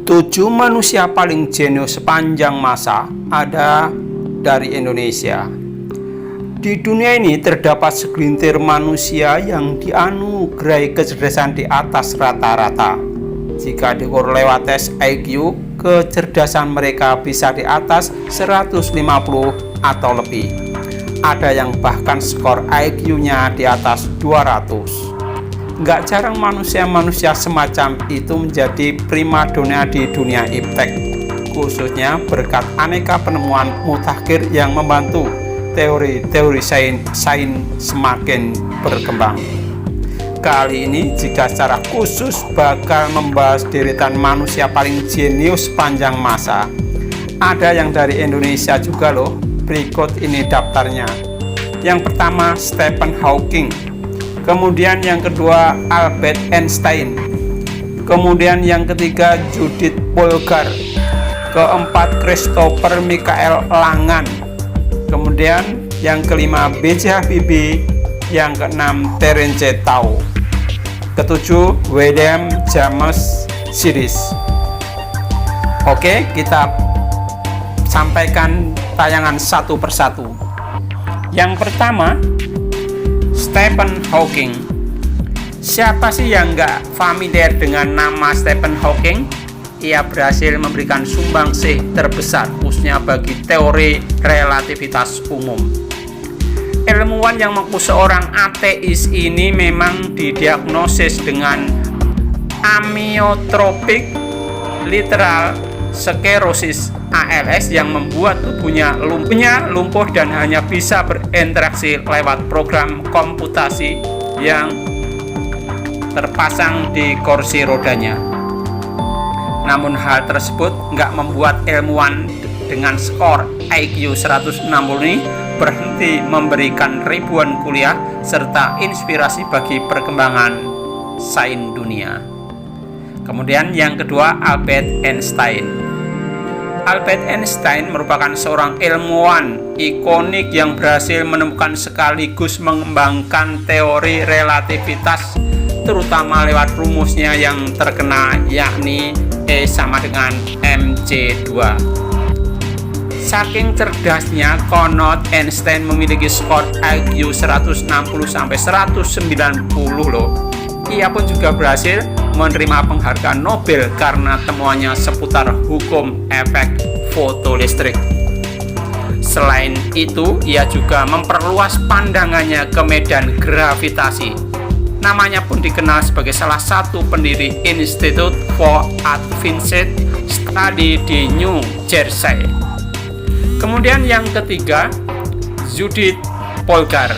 7 manusia paling jenius sepanjang masa ada dari Indonesia. Di dunia ini terdapat segelintir manusia yang dianugerahi kecerdasan di atas rata-rata. Jika diukur lewat tes IQ, kecerdasan mereka bisa di atas 150 atau lebih. Ada yang bahkan skor IQ-nya di atas 200. Nggak jarang manusia-manusia semacam itu menjadi primadona di dunia iptek, khususnya berkat aneka penemuan mutakhir yang membantu teori-teori sains semakin berkembang. Kali ini jika secara khusus bakal membahas deretan manusia paling jenius sepanjang masa. Ada yang dari Indonesia juga loh. Berikut ini daftarnya. Yang pertama Stephen Hawking. Kemudian yang kedua Albert Einstein. Kemudian yang ketiga Judith Polgar. Keempat Christopher Michael Langan. Kemudian yang kelima B.J. Habibie. Yang keenam Terence Tao. Ketujuh William James Sidis. Oke, kita sampaikan tayangan satu persatu. Yang pertama Stephen Hawking. Siapa sih yang nggak familiar dengan nama Stephen Hawking? Ia berhasil memberikan sumbangsih terbesar khususnya bagi teori relativitas umum. Ilmuwan yang mengaku seorang ateis ini memang didiagnosis dengan amyotrophic lateral sclerosis ALS yang membuat tubuhnya lumpuh dan hanya bisa berinteraksi lewat program komputasi yang terpasang di kursi rodanya. Namun hal tersebut nggak membuat ilmuwan dengan skor IQ 160 ini berhenti memberikan ribuan kuliah serta inspirasi bagi perkembangan sains dunia. Kemudian yang kedua Albert Einstein. Albert Einstein merupakan seorang ilmuwan ikonik yang berhasil menemukan sekaligus mengembangkan teori relativitas, terutama lewat rumusnya yang terkenal yakni E sama dengan mc2. Saking cerdasnya, konon Einstein memiliki skor IQ 160 sampai 190 loh. Ia pun juga berhasil menerima penghargaan Nobel karena temuannya seputar hukum efek fotolistrik. Selain itu, ia juga memperluas pandangannya ke medan gravitasi. Namanya pun dikenal sebagai salah satu pendiri Institute for Advanced Study di New Jersey. Kemudian yang ketiga, Judith Polgar.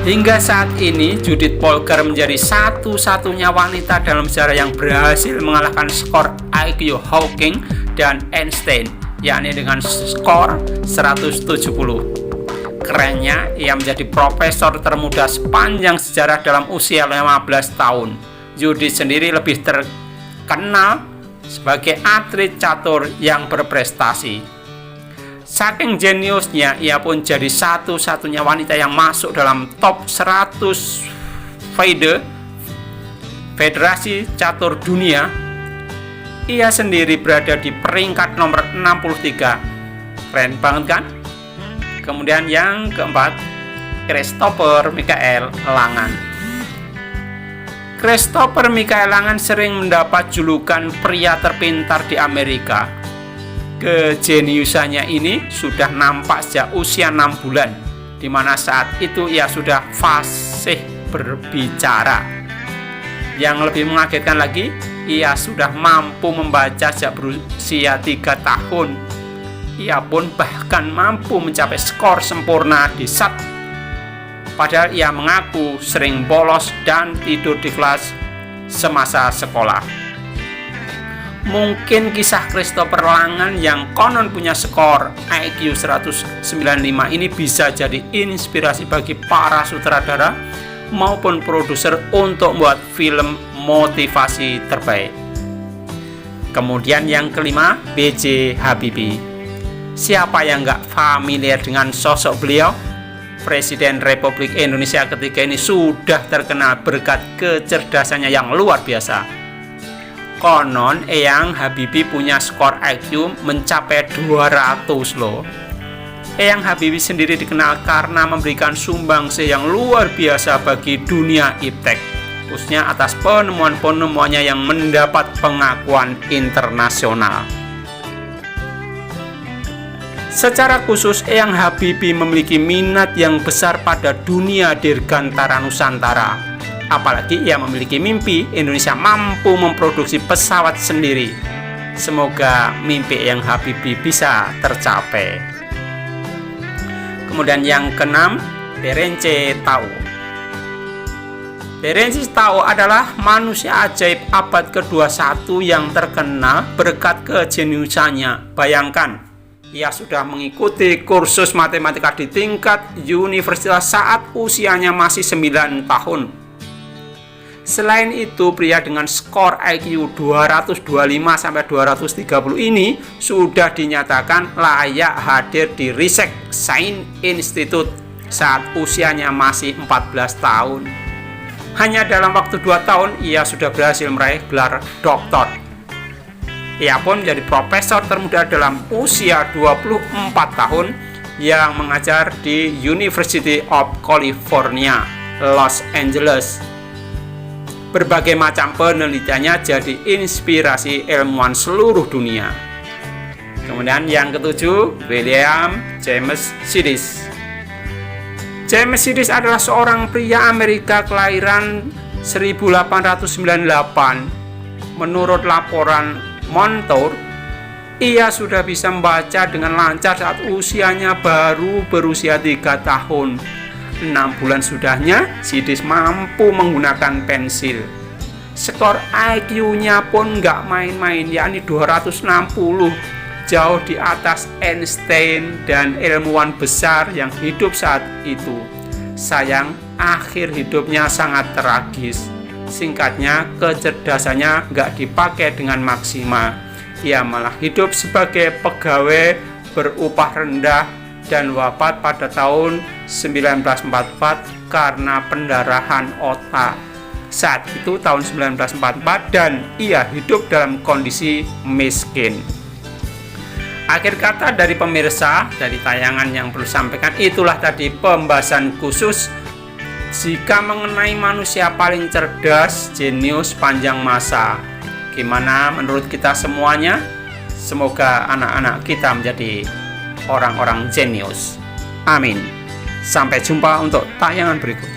Hingga saat ini, Judith Polgar menjadi satu-satunya wanita dalam sejarah yang berhasil mengalahkan skor IQ Hawking dan Einstein, yakni dengan skor 170. Kerennya, ia menjadi profesor termuda sepanjang sejarah dalam usia 15 tahun. Judith sendiri lebih terkenal sebagai atlet catur yang berprestasi. Saking jeniusnya, ia pun jadi satu-satunya wanita yang masuk dalam top 100 FIDE, Federasi Catur Dunia. Ia sendiri berada di peringkat nomor 63. Keren banget kan? Kemudian yang keempat, Christopher Michael Langan. Christopher Michael Langan sering mendapat julukan pria terpintar di Amerika. Kejeniusannya ini sudah nampak sejak usia 6 bulan, di mana saat itu ia sudah fasih berbicara. Yang lebih mengagetkan lagi, ia sudah mampu membaca sejak berusia 3 tahun. Ia pun bahkan mampu mencapai skor sempurna di SAT. Padahal ia mengaku sering bolos dan tidur di kelas semasa sekolah. Mungkin kisah Christopher Langan yang konon punya skor IQ 195 ini bisa jadi inspirasi bagi para sutradara maupun produser untuk membuat film motivasi terbaik. Kemudian yang kelima, B.J. Habibie. Siapa yang nggak familiar dengan sosok beliau? Presiden Republik Indonesia ketiga ini sudah terkenal berkat kecerdasannya yang luar biasa. Konon Eyang Habibie punya skor IQ mencapai 200 loh. Eyang Habibie sendiri dikenal karena memberikan sumbangsih yang luar biasa bagi dunia iptek, khususnya atas penemuan-penemuannya yang mendapat pengakuan internasional. Secara khusus, Eyang Habibie memiliki minat yang besar pada dunia dirgantara Nusantara. Apalagi ia memiliki mimpi Indonesia mampu memproduksi pesawat sendiri. Semoga mimpi Eyang Habibie bisa tercapai. Kemudian yang keenam, Terence Tao. Terence Tao adalah manusia ajaib abad ke-21 yang terkenal berkat kejeniusannya. Bayangkan, ia sudah mengikuti kursus matematika di tingkat universitas saat usianya masih 9 tahun. Selain itu, pria dengan skor IQ 225-230 ini sudah dinyatakan layak hadir di Research Science Institute saat usianya masih 14 tahun. Hanya dalam waktu 2 tahun, ia sudah berhasil meraih gelar doktor. Ia pun menjadi profesor termuda dalam usia 24 tahun yang mengajar di University of California, Los Angeles. Berbagai macam penelitiannya jadi inspirasi ilmuwan seluruh dunia. Kemudian yang ketujuh, William James Sidis. James Sidis adalah seorang pria Amerika kelahiran 1898. Menurut laporan Montour, ia sudah bisa membaca dengan lancar saat usianya baru berusia 3 tahun. 6 bulan sudahnya, Sidis mampu menggunakan pensil. Skor IQ-nya pun nggak main-main, yakni 260, jauh di atas Einstein dan ilmuwan besar yang hidup saat itu. Sayang, akhir hidupnya sangat tragis. Singkatnya, kecerdasannya nggak dipakai dengan maksimal. Ia malah hidup sebagai pegawai berupah rendah dan wafat pada tahun 1944 karena pendarahan otak. Saat itu tahun 1944 dan ia hidup dalam kondisi miskin. Akhir kata dari pemirsa, dari tayangan yang perlu sampaikan itulah tadi pembahasan khusus jika mengenai manusia paling cerdas, jenius panjang masa. Gimana menurut kita semuanya? Semoga anak-anak kita menjadi orang-orang jenius. Amin. Sampai jumpa untuk tayangan berikut.